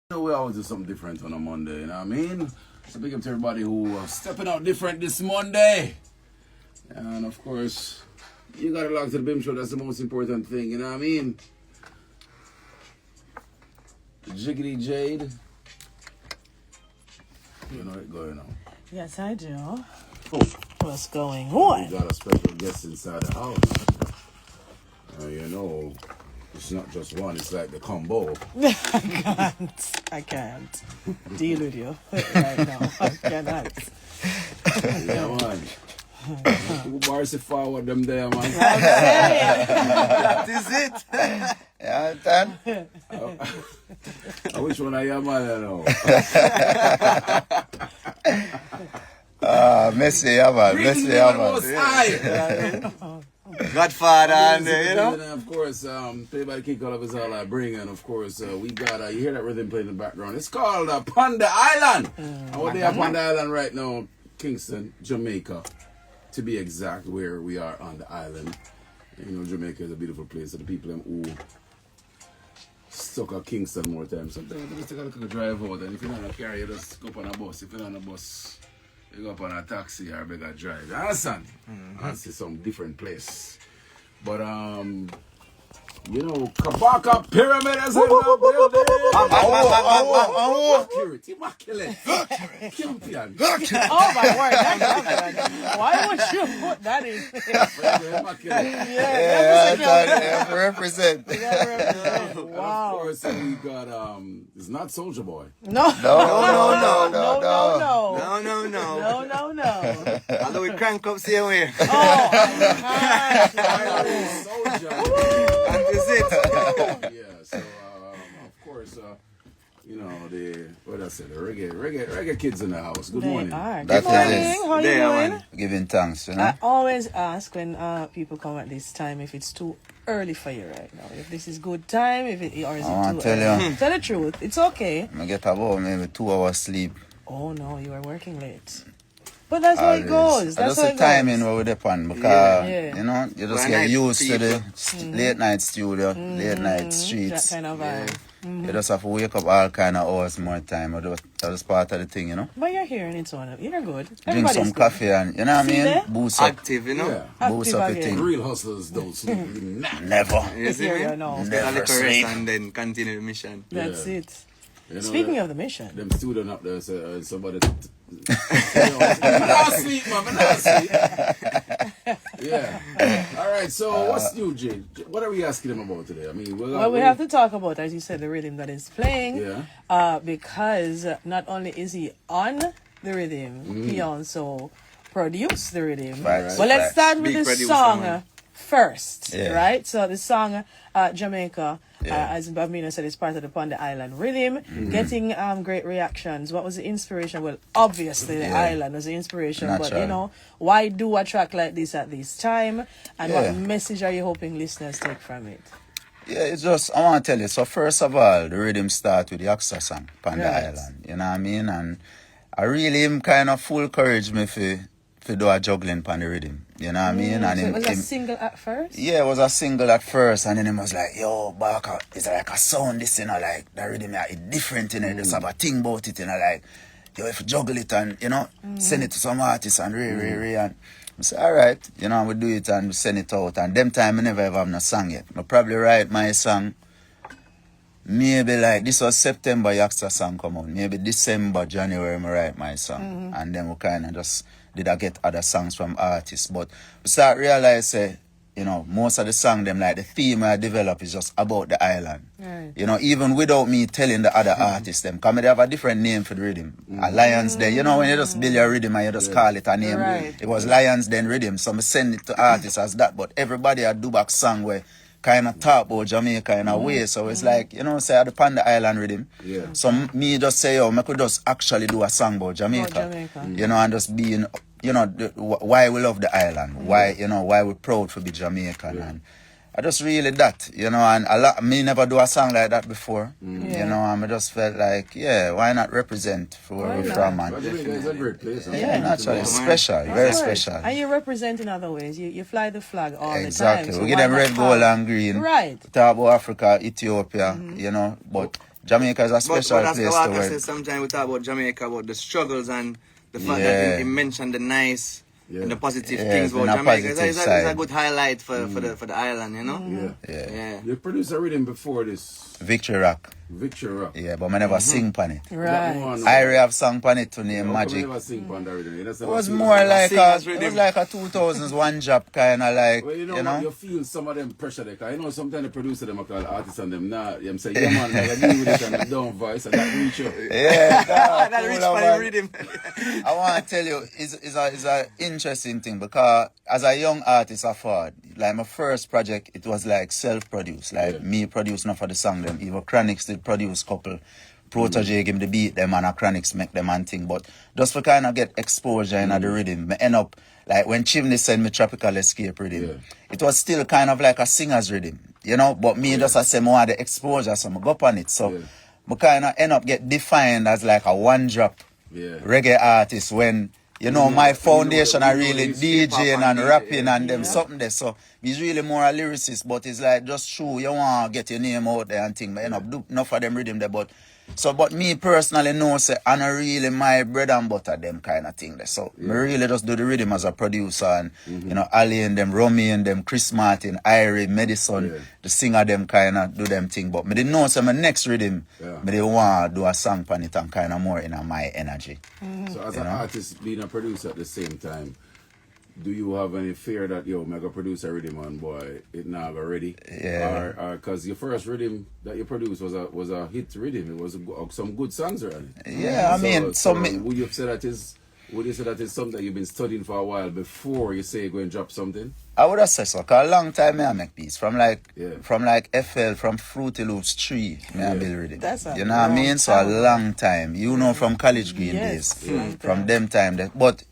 We always do something different on a Monday, you know what I mean? So big up to everybody who stepping out different this Monday. And of course, you gotta log to the BIM show, that's the most important thing, you know what I mean? Jiggity Jade. You know it going on. Yes, I do. Oh. What's going on? We got a special guest inside the house. You know, it's not just one, it's like the combo. I can't deal with you right now. I cannot. Yeah, man. Who bars it forward them there, man? That is it. Yeah, done. Which one are you, man? I know. Messi, yeah, man. Messi, yeah, man. Godfather, and you know. And of course, play by the kick all of us all I bring, and of course, we got you hear that rhythm playing in the background. It's called Panda Island. And what they have Panda Island right now, Kingston, Jamaica, to be exact, where we are on the island. You know, Jamaica is a beautiful place, so the people who stuck at Kingston more time. Sometimes you just take a little drive out, and if you're not on a car, you just go up on a bus. If you're not on a bus, you go up on a taxi or a bigger drive. You understand? And see some different place. But you know, Kabaka Pyramid is in the building. Accurate, immaculate, champion. Oh my word! Why would you put that in? Yeah, represent. Wow. Of course, we got it's not Soldier Boy. No. Although we crank up same way. Oh Soldier. That is it. Yeah. So of course, you know the reggae kids in the house. Good morning. They are. That Good morning. is How you doing? Giving thanks, you know. I always ask when people come at this time if it's too early for you right now. If this is good time, or is it too early? Tell the truth. It's okay. I get about maybe 2 hours sleep. Oh no, you are working late. But that's how it goes. That's just how the it timing goes. where we depend because Yeah. you know you just get used to the late night studio, late night streets. That kind of vibe. You just have to wake up all kind of hours more time. That's part of the thing, you know. But you're here and it's on. You're good. Drink Everybody's some good. coffee and you know what I mean. there? Boost up, Active, you know. Yeah. boost Active up the again. thing. Real hustlers don't sleep. Never. You see Yeah, me? no. Take a Never little sleep. rest and then continue the mission. That's Yeah. it. You know, Speaking of the mission. them student up there, somebody. Not sleep, man. Not sleep. Yeah. All right. So what's new, Jay? What are we asking them about today? I mean, Well, we have to talk about, as you said, the rhythm that is playing. Yeah. Because not only is he on the rhythm, he also produced the rhythm. Right. Well, let's start with Big the producer, song man. first, Yeah. right? So the song Jamaica, Yeah. as Bavina said, is part of the Panda Island rhythm, getting great reactions. What was the inspiration? Well, obviously the island was the inspiration, but Natural. you know, why do a track like this at this time? And Yeah. what message are you hoping listeners take from it? Yeah, it's just, I want to tell you, so first of all, the rhythm start with the Aksa song, Panda Right. Island, you know what I mean? And I really him kind of full courage me to do a juggling on the rhythm, you know what I mean? And So it was a him, single at first? yeah, it was a single at first, and then he was like, yo, Baka, it's like a sound, this, you know, like, the rhythm, yeah, it's different, you know, just have a thing about it, you know, like, yo, if you juggle it and, you know, send it to some artists and and I say, all right, you know, we do it and we send it out. And them time I never ever have no song yet. I probably write my song maybe like, this was September, Yaksta song come out. Maybe December, January, I write my song. And then we kind of just did I get other songs from artists. But we start realize, you know, most of the song, them like the theme I develop is just about the island. Right. You know, even without me telling the other artists them, because they have a different name for the rhythm. A Lions Den. You know, when you just build your rhythm and you just call it a name. Right. It was Lions Den rhythm. So I send it to artists as that. But everybody a do back song where kind of talk about Jamaica in a way. So it's like, you know, say the Panda Island rhythm. Yeah. So me just say, I could just actually do a song about Jamaica. Jamaica. You know, and just being, you know, why we love the island. Why, you know, why we're proud to be Jamaican. And I just really that, you know, and a lot, me never do a song like that before. You know, and I just felt like, yeah, why not represent for where we're from, But man. Jamaica is a great place. Yeah. Naturally, it's special, very special. And you represent in other ways. You fly the flag all Exactly. the time. So We give why them not red, gold, have- and green. Right. Talk about Africa, Ethiopia, you know, but Jamaica is a special but place that's to the work. says sometimes we talk about Jamaica, about the struggles and the fact that he mentioned the nice and the positive things about Jamaica. It's a good highlight for the island, you know? Yeah. You produced a rhythm before this. Victory Rock. Victory Rock. Yeah, but I never sing on it. Right. I already have sung on it to name Magic. Never sing on that rhythm. It was more like a 2000s one job kind of like, well, you know. You feel some of them pressure there. Cause you know sometimes the producer them call artists and them not. Them say, yeah man, I agree with it and the down voice and that reach you. Yeah, that reach for the rhythm. I want to tell you, it's an interesting thing because as a young artist I thought, like my first project, it was like self-produced. Like me producing for the song them. Even Chronics did produce couple. Protege give me the beat them and a Chronics make them and thing. But just for kind of get exposure in the rhythm, I end up, like when Chimney sent me Tropical Escape rhythm, it was still kind of like a singer's rhythm, you know? But me just I say more the exposure, so I go up on it. So I kind of end up get defined as like a one-drop reggae artist when, you know, my foundation are really DJing and rapping and them something there. So he's really more a lyricist, but it's like just true, you want to get your name out there and thing, but end up do enough of them rhythm there. But me personally know say I'm not really my bread and butter them kind of thing there. So me really just do the rhythm as a producer and you know, Ali and them, Romy and them, Chris Martin, Irie, Madison, the singer them kind of do them thing. But me didn't know say my next rhythm, me they want to do a song on it and kind of more in my energy. So as an artist being a producer at the same time, do you have any fear that, yo, I'm going to produce a rhythm and boy, it now go ready? Yeah. Or because your first rhythm that you produced was a hit rhythm. It was some good songs around it. Yeah, I mean, would you say that is something that you've been studying for a while before you say you're going to drop something? I would have said so, because a long time I make peace. From FL, from Fruity Loops 3, I build rhythm. That's a you know what I mean? So a long time. You know, from College Green days. From them time. But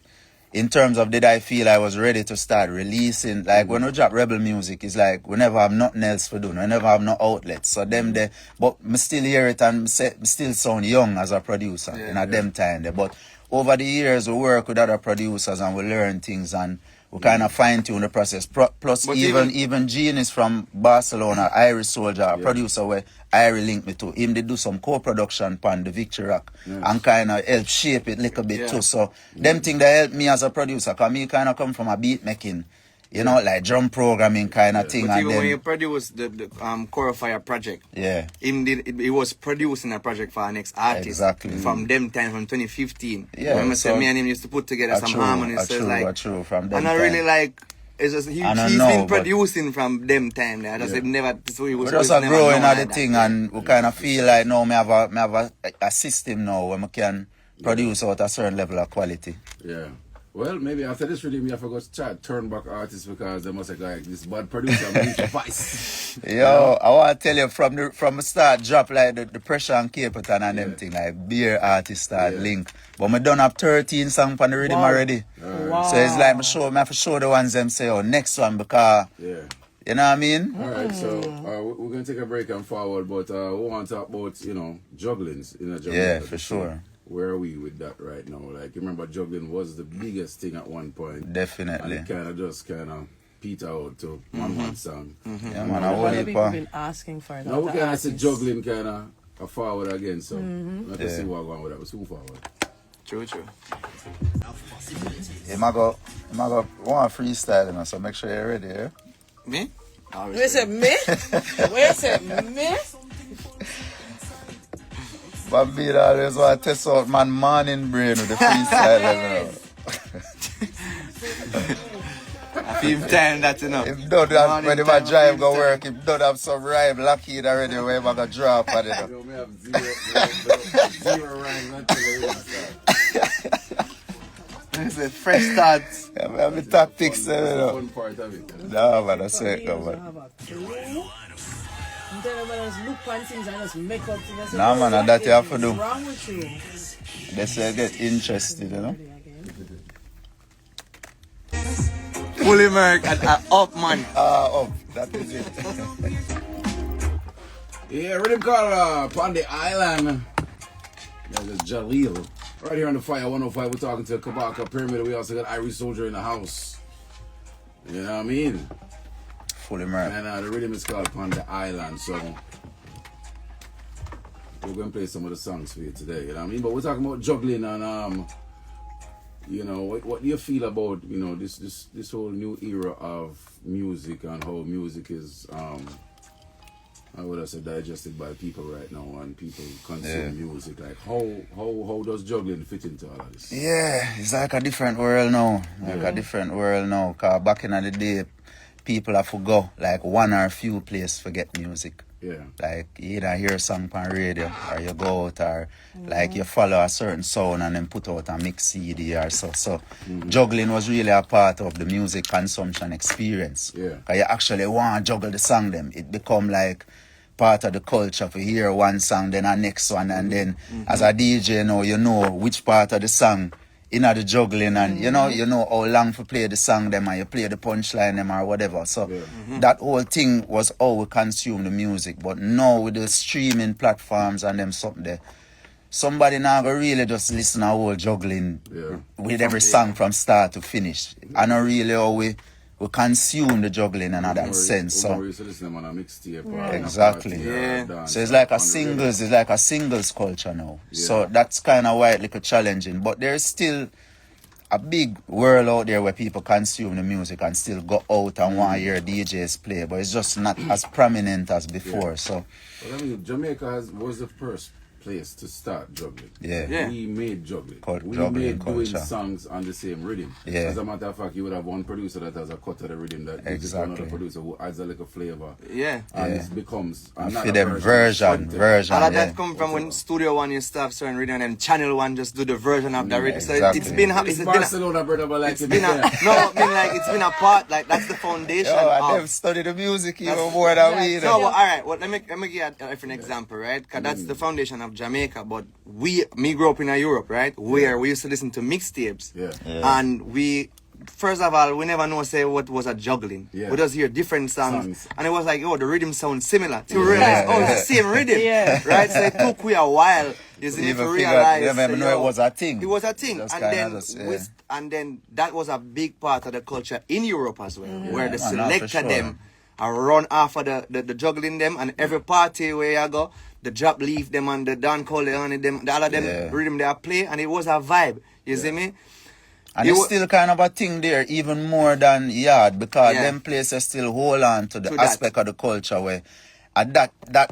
in terms of did I feel I was ready to start releasing, like when we drop rebel music, it's like we never have nothing else to do, we never have no outlets. So them there, but me still hear it and me still sound young as a producer in a them time there. But over the years we work with other producers and we learn things and we kind of fine tune the process. Plus even Gene is from Barcelona, Irish Soldier, a producer where Irie linked me to. Him they do some co-production on the Victory Rock and kind of help shape it a little bit too. So them things that help me as a producer, because me kind of come from a beat making, you know, like drum programming kind of thing. But and even when you produce the Core Fire project, he was producing a project for our next artist. Exactly. From them time, from 2015. Yeah. Remember, so me and him used to put together some harmonies. So from them and I really like. It's just he's been producing from them time. There. I just never. So he was. We just are growing at the thing, and we kind of feel like now me have a system now where we can produce out a certain level of quality. Yeah. Well, maybe after this rhythm, you forgot to turn back artists because they must have like this bad producer and voice. Yo, I want to tell you from the start, drop like the pressure and Capleton and them thing, like beer artist start link. But me done up 13 songs on the rhythm already. Wow. So it's like me have to show the ones them say, oh, next one because, you know what I mean? All right, so we're going to take a break and forward, but we want to talk about, you know, jugglings in a Jamaica. Yeah, for sure. Where are we with that right now? Like, you remember juggling was the biggest thing at one point. Definitely. And it kind of peter out to one song. Yeah, man, A lot of people been asking for that. Now we kind of see juggling kind of forward again, so let's see what's going with that. We'll move forward. True. You might go one freestyle, you know, so make sure you're ready, yeah? Me? Wait a second, me? Bambino always want to test out man morning brain with the freestyle, I feel time that, you know. If don't have, when I drive go work, if don't have some rhyme lucky it already, where I go drop on it. Yo, me have zero rhymes until the start. It's a fresh start. Yeah, I have the tactics, you know. Fun part of it. No, man, that's it, come on. Nah, man, and that you have to do. Wrong with you? They say get interested, you know. Fully merc and up, man. Up, that is it. Yeah, rhythm call on the island. That is Jaleel. Right here on the Fire 105, we're talking to Kabaka Pyramid. We also got Irish Soldier in the house. You know what I mean? Fully merc. And the rhythm is called Upon the Island, so we're going to play some of the songs for you today. You know what I mean? But we're talking about juggling and you know, what do you feel about, you know, this whole new era of music and how music is I would have said digested by people right now and people consume music. Like how does juggling fit into all of this? Yeah, it's like a different world now. A different world now. Cause back in the day, people have to go like one or a few places to get music. Yeah. Like you either hear a song on radio or you go out or like you follow a certain sound and then put out a mix CD or so. So juggling was really a part of the music consumption experience. Yeah. Cause you actually want to juggle the song them. It become like part of the culture to hear one song, then a next one, and then as a DJ now you know which part of the song in the juggling and you know how long to play the song them and you play the punchline them or whatever. So that whole thing was how we consume the music. But now with the streaming platforms and them something there, somebody now go really just listen to whole juggling with every song from start to finish. I know really how we consume the juggling in that sense. So exactly. So it's like a singles culture now. So that's kind of why it's like challenging. But there's still a big world out there where people consume the music and still go out and want to hear DJs play. But it's just not as prominent as before. So but I mean, Jamaica was the first place to start juggling. We made juggling. We made doing songs on the same rhythm. As a matter of fact, you would have one producer that has a cut of the rhythm that is another producer who adds a little flavor. And it becomes another version. All of that come from when Studio One used to have certain rhythm and then Channel One just do the version of the rhythm. So it's been Barcelona, brother, but like it's been a part, like that's the foundation. I never studied the music even more than we. No, but alright, well, let me give you a different example, right? Because that's the foundation of Jamaica, but me grew up in Europe, right? Where we used to listen to mixtapes, and we first of all we never know say what was a juggling. We just hear different songs, and it was like, oh, the rhythm sounds similar. To realize, oh, it's the same rhythm, right? So it took we a while, isn't it, to realize? You never know it was a thing. It was a thing, and then that was a big part of the culture in Europe as well, where the selector them. I run off of the juggling them, and every party where I go, the drop leaf them and the Don Corleone them, all of them rhythm they play, and it was a vibe. You see me? And it's still kind of a thing there, even more than yard, because them places still hold on to the aspect of the culture where that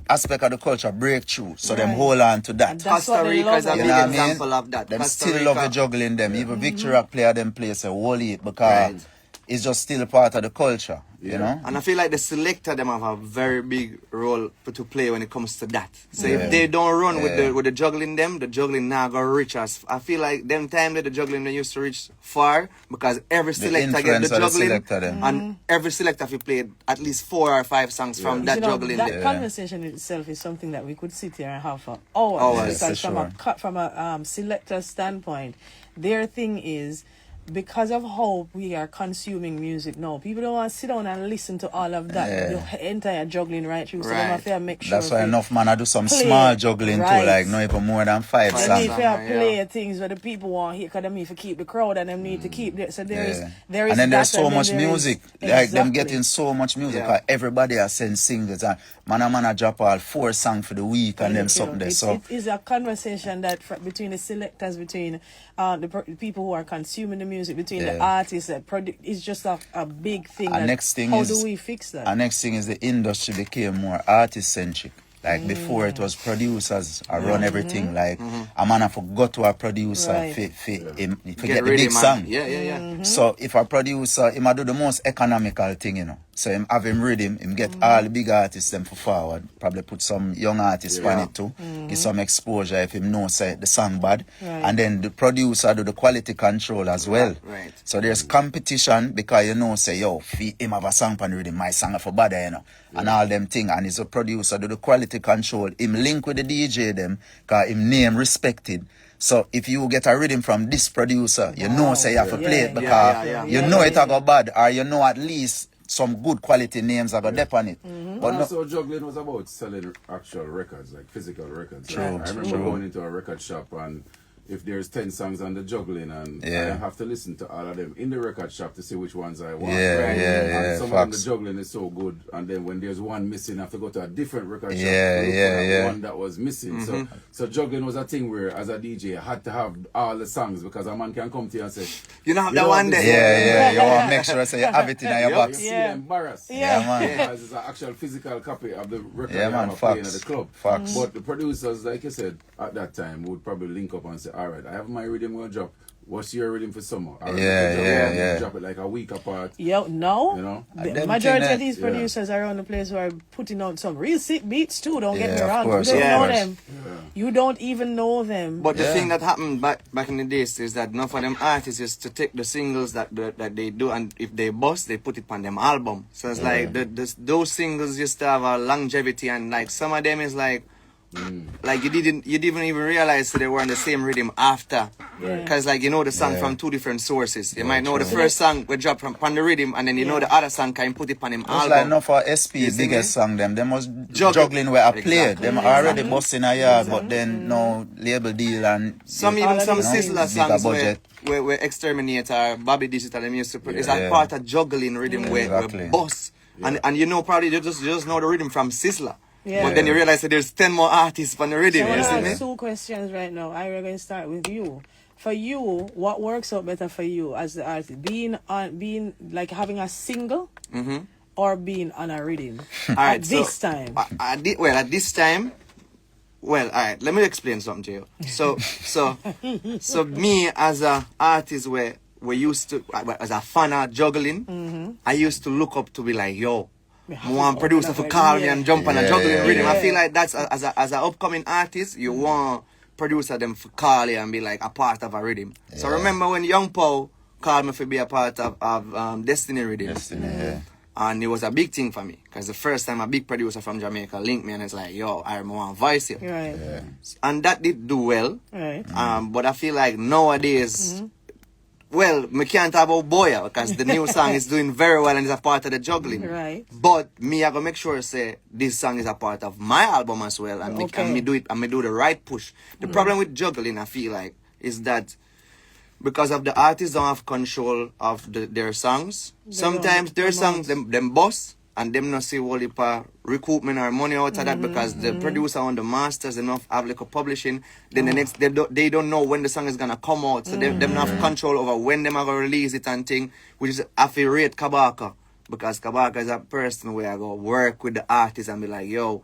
aspect of the culture break through. So them hold on to that. Costa Rica is a big example of that. Them still love the juggling them. Even Victoria player them place a whole it because it's just still part of the culture. You know? And I feel like the selector them have a very big role to play when it comes to that. So if they don't run with the juggling them, the juggling now go reach us. I feel like them time that the juggling they used to reach far because every selector get the juggling and every selector if you played at least 4 or 5 songs from that juggling. That conversation itself is something that we could sit here and have for hours. Because from a selector standpoint, their thing is because of how we are consuming music now, people don't want to sit down and listen to all of that, the entire juggling right through. So they have to make sure. That's why enough man I do some small juggling too, like not even more than 5 songs. They need to play things where the people want to hear, because they need to keep the crowd and they need to keep it. So there is and then there's so much music, like them getting so much music. Everybody has sent singles and man drop all 4 songs for the week and them something there. So it is a conversation that between the selectors, between the people who are consuming the music, between the artists that produce. It's just a big thing. How do we fix that? The next thing is the industry became more artist centric. Like before it was producers run everything. Like a man forgot to a producer to get the big song. So if a producer, he might do the most economical thing, you know. So him have him rhythm, him get all the big artists them for forward. Probably put some young artists on it too. Give some exposure if him know say the song bad. And then the producer do the quality control as well. So there's competition because you know say yo, him have a song on rhythm, my song for bad, you know. And all them thing, and it's a producer do the quality control. Him link with the DJ them, cause him name respected. So if you get a rhythm from this producer, you know say you have to play it because you know it go bad, or you know at least some good quality names are going to dep on it. But also juggling was about selling actual records, like physical records. Right? I remember going into a record shop and if there's 10 songs on the juggling, and I have to listen to all of them in the record shop to see which ones I want. And some of them, the juggling is so good, and then when there's one missing, I have to go to a different record shop to look for one that was missing. So juggling was a thing where, as a DJ, I had to have all the songs, because a man can come to you and say, you don't have that one day. You want to make sure so you have it in your box. You see embarrassed. Because it's an actual physical copy of the record that I'm playing at the club. But the producers, like I said, at that time, would probably link up and say, all right, I have my rhythm going to drop. What's your rhythm for summer? Drop it like a week apart. No. You know? The majority of these producers around the place who are putting out some real sick beats too, don't get me wrong. You don't know them. You don't even know them. But the thing that happened back in the days is that enough of them artists is to take the singles that they do, and if they bust, they put it on them album. So it's like those singles used to have a longevity, and like some of them is like like you didn't even realize they were on the same rhythm after, because like you know the song from two different sources. You might know the first song we drop from the rhythm, and then you know the other song can put it on him album. Like enough for SP biggest song them was juggling where I played. Them already busting a yard, but then no label deal and some Sizzler songs where Exterminator, Bobby Digital, them used to put. It's like part of juggling rhythm where boss, and you know probably you just know the rhythm from Sizzler. But then you realize that there's 10 more artists on the rhythm. So I have two questions right now. I'm going to start with you. For you, what works out better for you as the artist? Being like having a single or being on a rhythm? At this time? At this time, all right, let me explain something to you. So me as a artist we used to, as a fan of juggling, I used to look up to be like, yo, one producer to call me and jump on a juggling rhythm. I feel like that's as an upcoming artist, you want producer them to call you and be like a part of a rhythm. So remember when Young Paul called me to be a part of Destiny Rhythm. And it was a big thing for me, because the first time a big producer from Jamaica linked me and it's like, yo, I want to voice you. And that did do well. But I feel like nowadays, well, me can't talk about Boya because the new song is doing very well and is a part of the juggling. But me, I gotta make sure say this song is a part of my album as well, and me do the right push. The problem with juggling, I feel like, is that because of the artists don't have control of their songs. Sometimes their songs them boss, and them not see all the recoupment or money out of that, because the producer on the masters enough have like a publishing. Then the next they don't know when the song is gonna come out, so them not have control over when them are gonna release it and thing. Which is I feel rate Kabaka, because Kabaka is a person where I go work with the artist and be like, yo,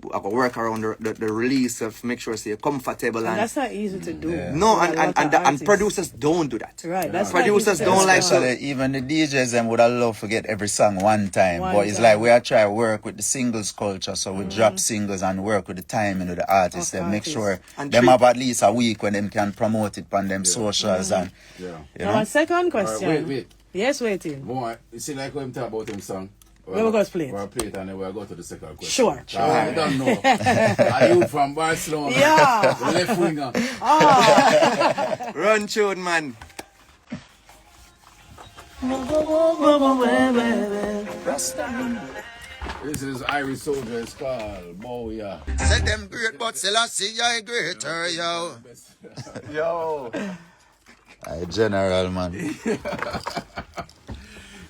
I go work around the release of make sure you're comfortable, and that's not easy to do. No, and producers don't do that. That's producers don't like to. Even the DJs them would have loved to get every song one time. But it's like we are trying to work with the singles culture, so we drop singles and work with the timing of the artists. Then make sure them have at least a week when them can promote it on them socials and you know. Now, second question. Wait. Yes, waiting. More. You see, like when we talk about them song. We're going to play it. We'll play it and then we'll go to the second question. Sure. I don't know. Are you from Barcelona? Left winger. Run tune, man. This is Irish Soldier. It's called Boya. Said them great, but Selassie I greater, yo. Yo. I general, man.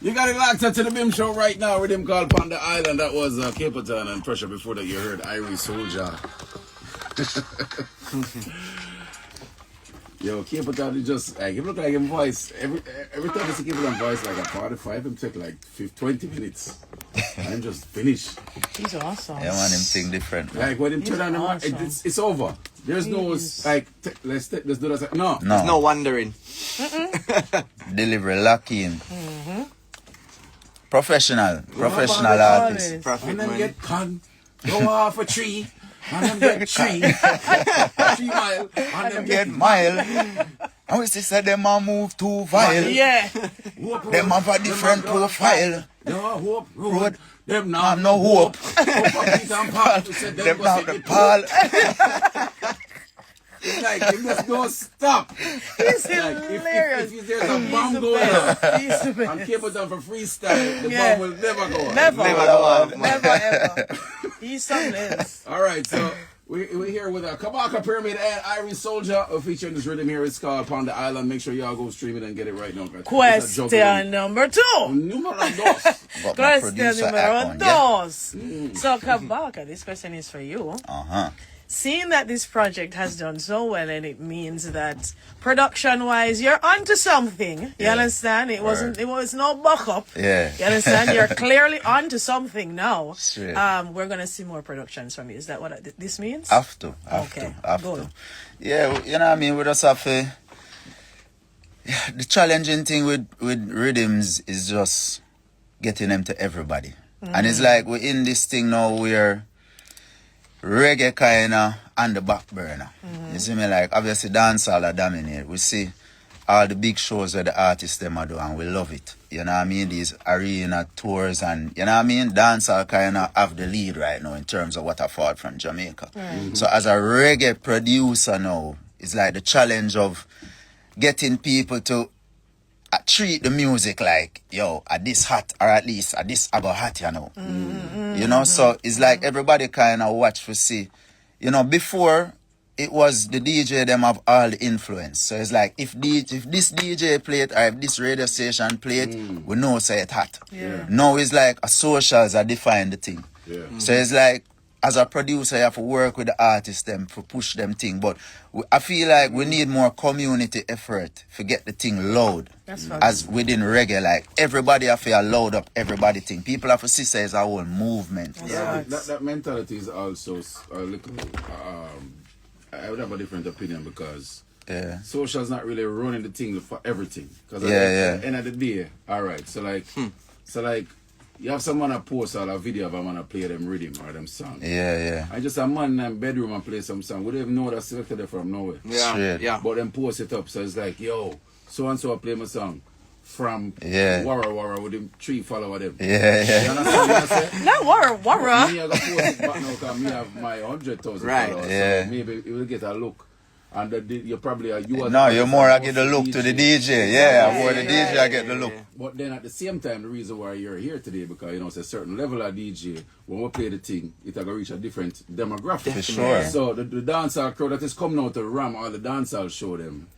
You got it locked up to the BIM show right now with him called Panda Island. That was Capleton and Pressure. Before that you heard Irish Soldier. Yo, Capleton is just like, he look like him voice. Every time you see Capleton voice like a 45, him take like 20 minutes. And him just finish. He's awesome. Yeah, man, him think different. Man. Like when him turn on the mic, it's over. There's no like let's do that. No. There's no wondering. Delivery lock in. Professional artist. And then get con, go off a tree, and then get 3 mile, and then get mile. And we say them a move too vile. Them have a different profile. Hope road. Them now no hope. Them now the Paul. It's like, you just don't stop. He's hilarious. If there's a bomb going off and Capleton for freestyle, the bomb will never go off. Never go off. Never ever. He's something else. All right, so We're here with a Kabaka Pyramid and Irie Soldier featuring this rhythm here. It's called Upon the Island. Make sure y'all go stream it and get it right now. Question number 2. Numero dos. Question numero dos. So, Kabaka, this question is for you. Seeing that this project has done so well, and it means that production-wise, you're onto something. You understand? It was no buck up. Yeah. You understand? You're clearly onto something now. Straight. We're gonna see more productions from you. Is that what this means? Have to. Yeah, you know what I mean? We just have to. Yeah, the challenging thing with rhythms is just getting them to everybody. And it's like we're in this thing now where reggae kinda on the back burner. You see me? Like obviously dancehall are dominate. We see all the big shows where the artists them are doing and we love it. You know what I mean? These arena tours and you know what I mean? Dancehall kinda have the lead right now in terms of what I fought from Jamaica. So as a reggae producer now, it's like the challenge of getting people to treat the music like, yo, at this hot, or at least at this I got hot, you know. You know, so it's like everybody kind of watch for see. You know, before it was the DJ them have all the influence. So it's like if this DJ play it or if this radio station play it, we know say it hot. Now it's like a socials that define the thing. So it's like as a producer, you have to work with the artists them to push them thing. But I feel like we need more community effort to get the thing loud. As within reggae, like everybody have to load up everybody thing. People have to see say it's a whole movement. That mentality is also a little. I would have a different opinion because social's not really running the thing for everything. Because at the end of the day, all right. So like. You have someone that post a video of a man play them rhythm or them song. And just a man in them bedroom and play some song. We don't even know that selected there from nowhere. But them post it up. So it's like, yo, so and so play my song from Wara with them 3 followers them. You understand what I say? Not Wara. Me I got post it back now because me have my 100,000 followers. So maybe it will get a look. And you're probably you're more I get the look to the DJ. More the DJ I get the look. But then at the same time, the reason why you're here today because you know it's a certain level of DJ. When we play the thing, it's gonna reach a different demographic. For sure. So the dancehall crowd that is coming out to ram all the dancehall show them.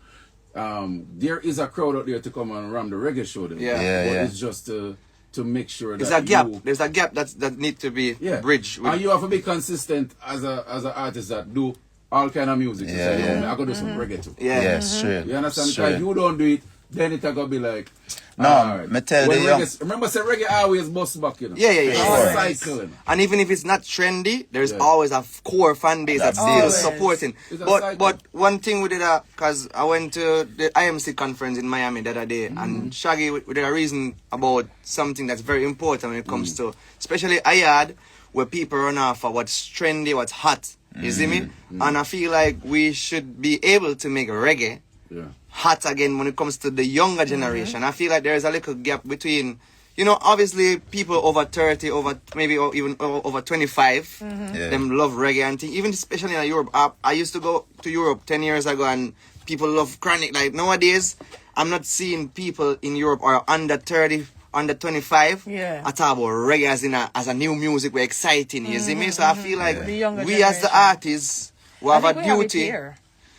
There is a crowd out there to come and ram the reggae show them. But it's just to make sure there's that a gap. There's a gap that need to be bridged. And you have to be consistent as an artist that do all kind of music. I gotta do some reggae too. Straight. You understand? Because if you don't do it, then it's gonna be like me tell the young. Remember say reggae always bust back, you know. Cycling. And even if it's not trendy, there's always a core fan base that's still supporting. But one thing we did because I went to the IMC conference in Miami the other day and Shaggy we did a reason about something that's very important when it comes to especially IAD where people run off for what's trendy, what's hot. You see me? And I feel like we should be able to make reggae hot again when it comes to the younger generation. I feel like there is a little gap between, you know, obviously people over 30, maybe even over 25, them love reggae and things. Even especially in Europe. I used to go to Europe 10 years ago and people love chronic. Like nowadays, I'm not seeing people in Europe or under 30, under 25 at all about reggae as a new music. We're exciting, you see me? So I feel like we as the artists, we have a duty.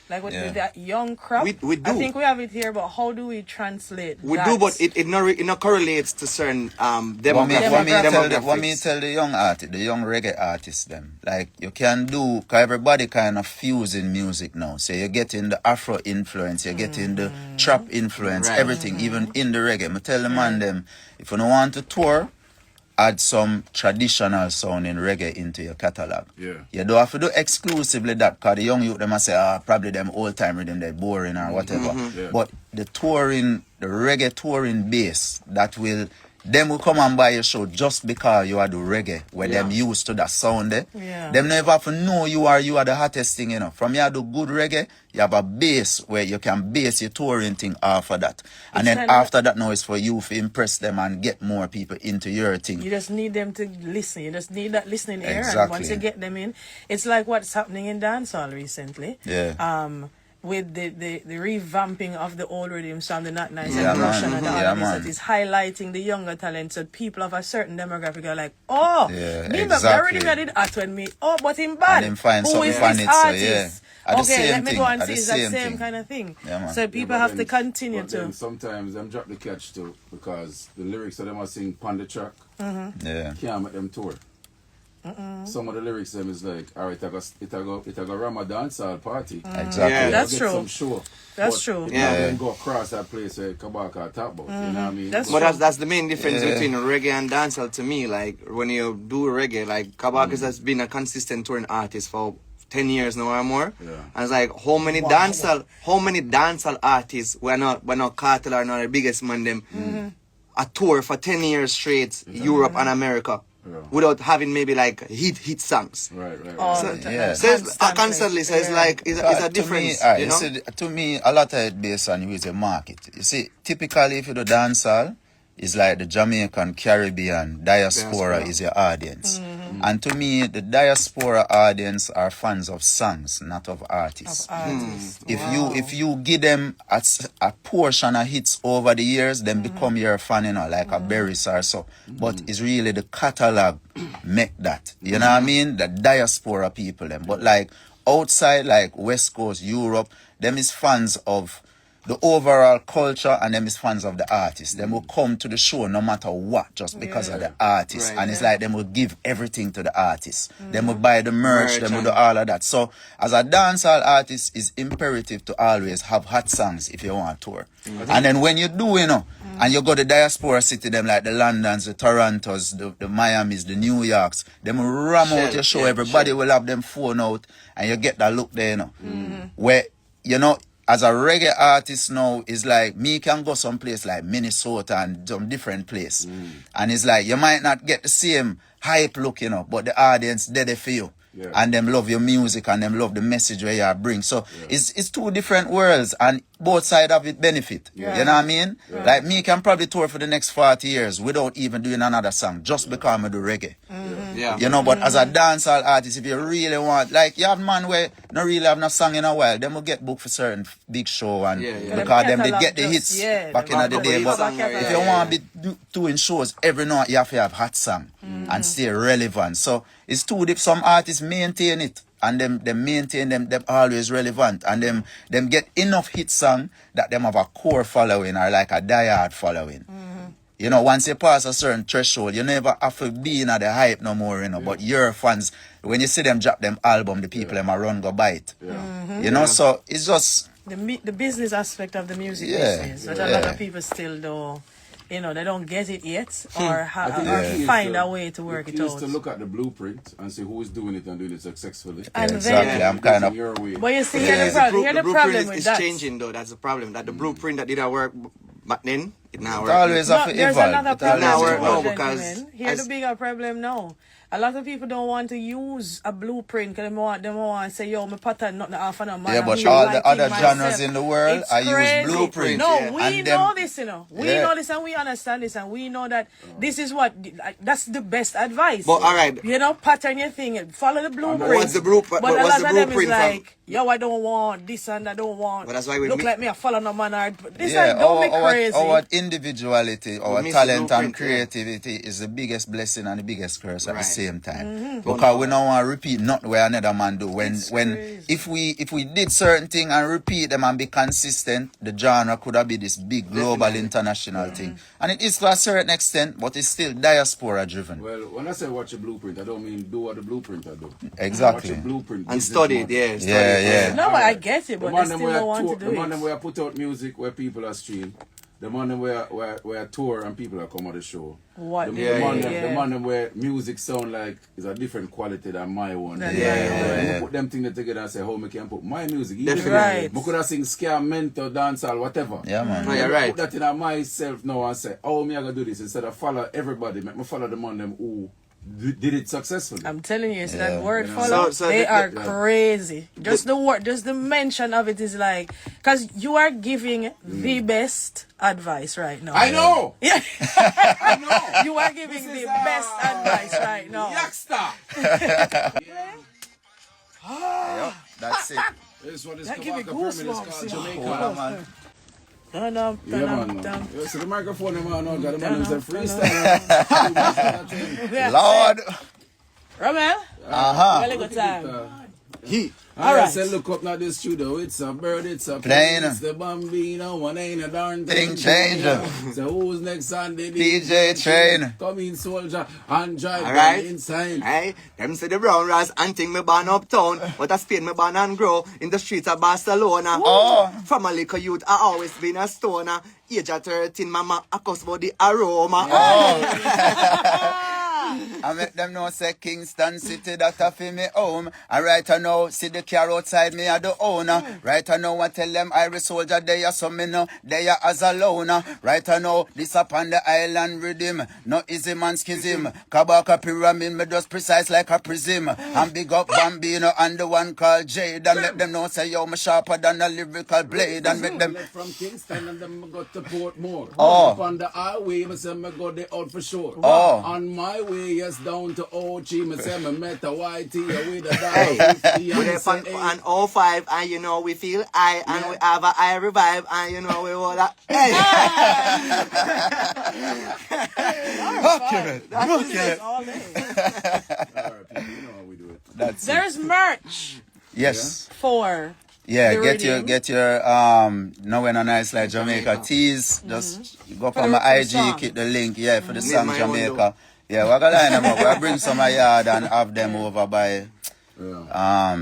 Like with that young crop, we do. I think we have it here, but how do we translate We do, but it not correlates to certain demographics. What me tell the young artist, the young reggae artists them, like you can do, because everybody kind of fusing music now. So you're getting the Afro influence, you're getting the trap influence, everything, even in the reggae. I tell the man them, if you don't want to tour, add some traditional sound in reggae into your catalog. You don't have to do exclusively that because the young youth them say, probably them old time rhythm they're boring or whatever. But the reggae touring base them will come and buy your show just because you are the reggae where them used to that sound them never have to know you are the hottest thing, you know. From you do good reggae, you have a base where you can base your touring thing off of that. And then after that now it's for you to impress them and get more people into your thing. You just need them to listen. You just need that listening ear. Exactly. And once you get them in, it's like what's happening in dancehall recently. with the revamping of the old rhythm song, the Not Nice Yeah, and man. Russian and all Yeah, of this, man. that is highlighting the younger talent. So people of a certain demographic are like, oh, Yeah, me exactly. already did it when me, oh, but him bad. And him find Who something is on this it, so, artist? yeah. At the Okay, same let me thing, go and at see. the It's that same same thing. kind of thing. Yeah, man. So people have to continue but then to. sometimes them drop the catch too, because the lyrics of them are sing on the track. Yeah. Can't make them tour. Some of the lyrics them is like, all right, it a go Ramadan dancehall party. Exactly. Yeah. That's Get true. Some show. That's But true. It Yeah. not then go across that place where Kabaka talk about. You know what I mean? That's But true. that's the main difference Yeah. between reggae and dancehall to me. Like when you do reggae, like Kabaka has been a consistent touring artist for 10 years now or more. Yeah. And it's like how many dancehall artists we're not Cartel or not the biggest man them a tour for 10 years straight, Europe and America. Yeah. Without having maybe like hit songs. Right. All So, the time. yeah. So it's constantly, so it's Yeah. like it's a difference, To me, you know? see, to me, a lot of it based on who is the market. You see, typically if you do dancehall, it's like the Jamaican, Caribbean, diaspora is your audience. And to me, the diaspora audience are fans of songs, not of artists. If you give them a portion of hits over the years, then become your fan, you know, like a Berries or so. But it's really the catalog make that. You know what I mean? The diaspora people them. But like outside, like West Coast, Europe, them is fans of the overall culture, and them is fans of the artist. Them will come to the show no matter what, just because of the artist. Right. And it's like them will give everything to the artist. Them will buy the merch, them will do and- all of that. So as a dancehall artist, it's imperative to always have hot songs if you want to tour. And then when you do, you know, and you go to diaspora city, them like the Londons, the Torontos, the Miamis, the New Yorks, them will ram out your show. yeah, Everybody will have them phone out, and you get that look there, you know. Where, you know, as a reggae artist now, it's like me can go someplace like Minnesota and some different place. And it's like you might not get the same hype look, you know, but the audience there for you. Yeah. And them love your music and them love the message where you bring. So it's two different worlds, and both sides of it benefit. You know what I mean? Like me can probably tour for the next 40 years without even doing another song, just because I do reggae. Yeah. You know, but as a dancehall artist, if you really want, like you have man where no really have no song in a while, them will get booked for certain big show, and because them they get the hits back in the day. But if you want to be doing shows every night, you have to have hot song and stay relevant. So it's too deep. Some artists maintain it, and them maintain them always relevant, and them get enough hit song that them have a core following or like a diehard following. You know, once you pass a certain threshold, you never have to be in the hype no more, you know. But your fans, when you see them drop them album, the people them a run go buy it. You know, so it's just The business aspect of the music Yeah. business, which a lot of people still don't, you know, they don't get it yet, or I think the key is find to- a way to work the it key is out. to look at the blueprint and see who is doing it and doing it successfully. And exactly. then, I'm kind of Your way. but you see, Yeah. here's the problem. Here's the blueprint problem with is that. changing though. That's the problem. That the blueprint that didn't work back then, it now it works. always No, have to there's evolve. another It problem. always work too, now evolve. because gentlemen. Here's as- the bigger problem now. A lot of people don't want to use a blueprint because they want to say, yo, my pattern not the half and a man. Yeah, and but me all writing the other myself. genres in the world It's are use crazy. blueprint. No, Yeah. we And know them- this, you know. We Yeah. know this and we understand this and we know that this is what, that's the best advice. But all right. You know, pattern your thing, follow the blueprint. what's the blueprint- But but a what's lot the of them is blueprint from- like, yo, I don't want this and I don't want. But that's why we look mi- like me, I follow no man. Or, this Yeah, and don't be crazy. our individuality, our miss the talent and blueprint, yeah. creativity is the biggest blessing and the biggest curse at the Right. same time. Mm-hmm. Because we don't want to repeat nothing where another man do. When crazy. if we did certain thing and repeat them and be consistent, the genre could have been this big global international thing. And it is to a certain extent, but it's still diaspora driven. Well, when I say watch a blueprint, I don't mean do what the blueprint I do. Exactly. Watch a blueprint. And business study it, model. yeah. Study Yeah, it, yeah. No, but I get it, but The they man them still where don't want tour- to The do man them it. where put out music where people are stream. The man them where tour and people are come on the show. What? The, Yeah, the man yeah, them, yeah. the man them where music sound like is a different quality than my one. Than Yeah, mine, yeah, And yeah. you put them things together and say how me can put my music. Definitely. Right. I could have sing scam, mental, dancehall, whatever. Yeah, man. No, you're Me right. Put that in myself now and say, how me I gonna do this instead of follow everybody. Make me follow the man them who did it successfully. I'm telling you, it's Yeah. that word You know. follow. So they the- are the- crazy. Just the word, just the mention of it is like, because you are giving the best advice right now. I know. Yeah, I know. you are giving This the is, best advice right now. Yaksta. Yep, that's it. This one is That give me Kabaka Pyramid. It's goosebumps, called yo. Jamaica, man. Dun-dum, Yeah, dun-dum, man. dum. Yeah, so the microphone, man, no, got the man who's a Dun-dum, freestyle. Yeah, Lord. Romel, really good time. He. All All right. right. Say, look up now this studio. It's a bird, it's a Plane. plane. It's the Bambino. One ain't a darn Thing thing. changer. So who's next on the DJ Train. Come in, soldier, and drive All right. them inside. Hey, them say the brown rice and think me born uptown, but I Spain me born and grow in the streets of Barcelona. Oh. From a little youth, I always been a stoner. Age of 13, mama, I cuss about the aroma. I make them know say Kingston City that a fi me home. And right I know see the car outside me a the owner. Right I know I tell them Irish soldier they are so me know they are as a loner. Right I know this upon the island rhythm. No easy man schism. Kabaka pyramid me just precise like a prism. And big up Bambino and the one called Jade. And let them know say yo me sharper than a lyrical blade. And make them Left from Kingston and then I got to Portmore. Oh. Up on the highway, I say I go there out for sure. Oh. On my way, yes, down to Ochi, I say I met a YT with a Hey, $1.50. we there on 05 and you know we feel high and we have a high revive and you know we all that. Hey! okay. All day. All right, people, you know how we do it. That's it. There's merch Yes. for Yeah, the get reading. your nowhere no nice like Jamaica tees. Just go up on the- my for the IG, song. keep the link, yeah, for the Need song my own Jamaica. Yeah, we're gonna line them up. We'll bring some of yard and have them over by Yeah.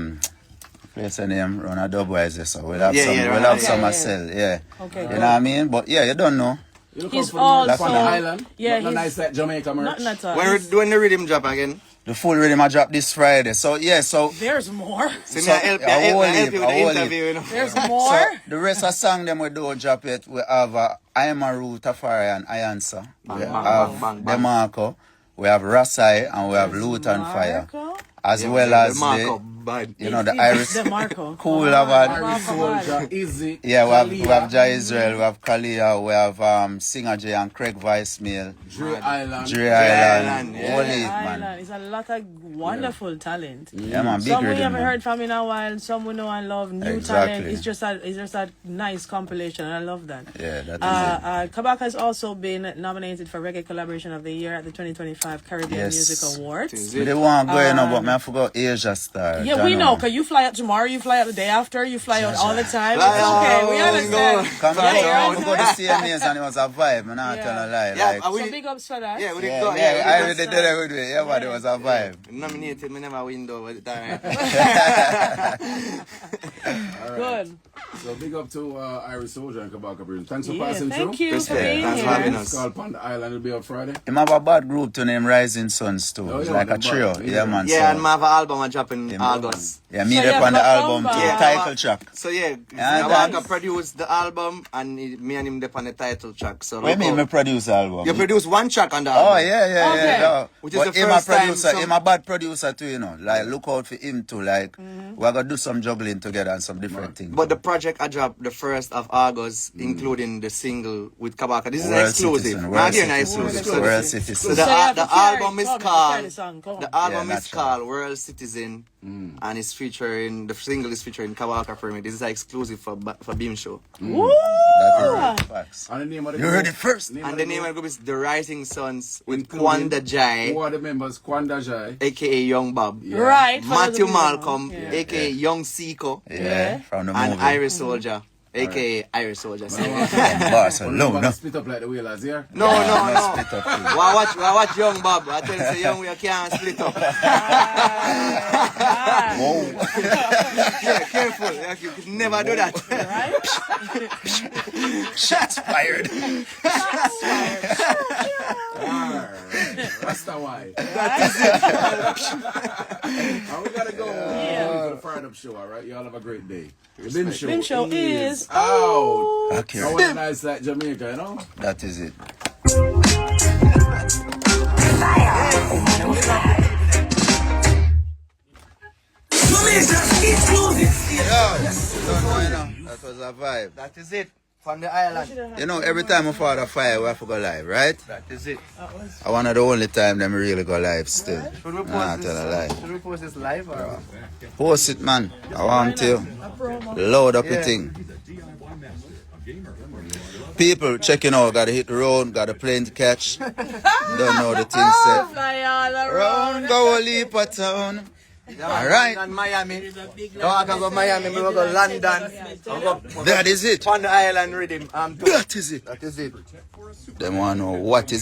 place the name run a dubwise there, so we'll have Yeah, some yeah, we'll right. have Okay, some yeah. sell, yeah. Okay, You good. know what I mean? But yeah, you don't know. You look He's out for the merch also- on the island. yeah, Not he's- nice like Jamaica merch. Nothing at all. When we're doing the rhythm drop again, The full rhythm I drop this Friday. So yeah, so There's more. so So, me I help you, I I will help leave, you with I the will interview, you know. There's so more. the rest of song them we don't drop it. We have I Am a Root Tafari and Ayansa. We bang, have bang, bang. DeMarco. We have Rasai and we have Loot and Fire. Marco? As Yeah, well the as Marco, the bad. you know the Irish The Marco. cool Marco, lad. Irish Marco, soldier, Izzy. Yeah, we have Kalia, Jai Israel, we have Kalia, we have Singer J and Craig Vicemail, Dre Island. Dre Island, Island, yeah. Holy man. Island. It's a lot of wonderful talent. Yeah man, big Some we rhythm, haven't man. heard from in a while. Some we know and love. New Exactly. talent. It's just a nice compilation. And I love that. Yeah, that is it. Kabaka has also been nominated for Reggae Collaboration of the Year at the 2025 Caribbean Yes. Music Awards. Is We it? didn't want to go in, but I forgot Asia Star. Yeah, we know, because you fly out tomorrow, you fly out the day after, you fly out all the time. Fly It's okay, we out, understand. Come Yeah, here, you're we right. go to CMAs and it was a vibe, man. I'm not Yeah. telling a lie. Yeah, like, are we- So big ups for that. Yeah, we did yeah, go. yeah, we I did already did it with it. Yeah, but it was a vibe. nominated, me never win though at the time. Good. So big up to Irish Soldier and Kabaka Pyramid. Thanks for Yeah, passing thank through. you for Respect. being Thanks for having here. us. It's called Panda Island. It'll be up Friday. Him have a bad group to name Rising Suns too. Oh, It's yeah, like a the trio. bad- Yeah, man. Yeah, and so, my album I drop in Yeah, August. yeah, me So there you on the have a album too. comeback. Title track. So yeah, Yeah, Kabaka that's- produced the album and me and him there on the title track. So What do you look mean out. me produce the album? You produced one track on the album. Oh yeah, yeah, Okay. yeah. No. Which is But the him a first time producer, some- him a bad producer too, you know. Like look out for him too. Like we're gonna do some juggling together and some different things. But the project I dropped the 1st of August, including the single with Kabaka. This is World exclusive. Citizen, Not World again, Citizen, exclusive. World So Citizen. the, So you have the to carry- album is come, called carry the song, come. the album Yeah, is natural. called World Citizen, and it's featuring the single is featuring Kabaka Pyramid. This is exclusive for Beam Show, Woo! That is facts. And the name of the You group- heard it first. and the name of the group is The Rising Sons with Including- Kwanda Jai, Who are the members? Kwanda Jai. aka Young Bob, Right. for Matthew those of you Malcolm, who know. Yeah. aka Young Siko, Yeah, from the and movie. Irish Soldier, aka Irish Soldier. Barcelona. Split up like the wheelers here. No, no. Split up too. Why watch Young Bob? I tell you, say Young, we can't split up. Whoa. Yeah, careful. You could never do that. Right? Shots fired. Rasta why? And we gotta go to the Fired Up Show, alright? Y'all have a great day. The Bin Show, Bin Show is out. Okay. I want a nice like Jamaica, you know? That is it. Yo, that was a vibe. That is it. From the island. You know, every time my father fire, we have to go live, right? That is it. I one of the only time them really go live still. Should we Nah, post tell a lie. this? Should we post this live or? Post it, man. I want to. Load up the thing. People checking out, gotta hit the road, got a plane to catch. Don't know the thing set. Fly all Round, go a leap of town. Alright. And Miami. No, I can go Miami, we will go London. That is it. On the island rhythm. That is it. That is it. Them want to know what is it.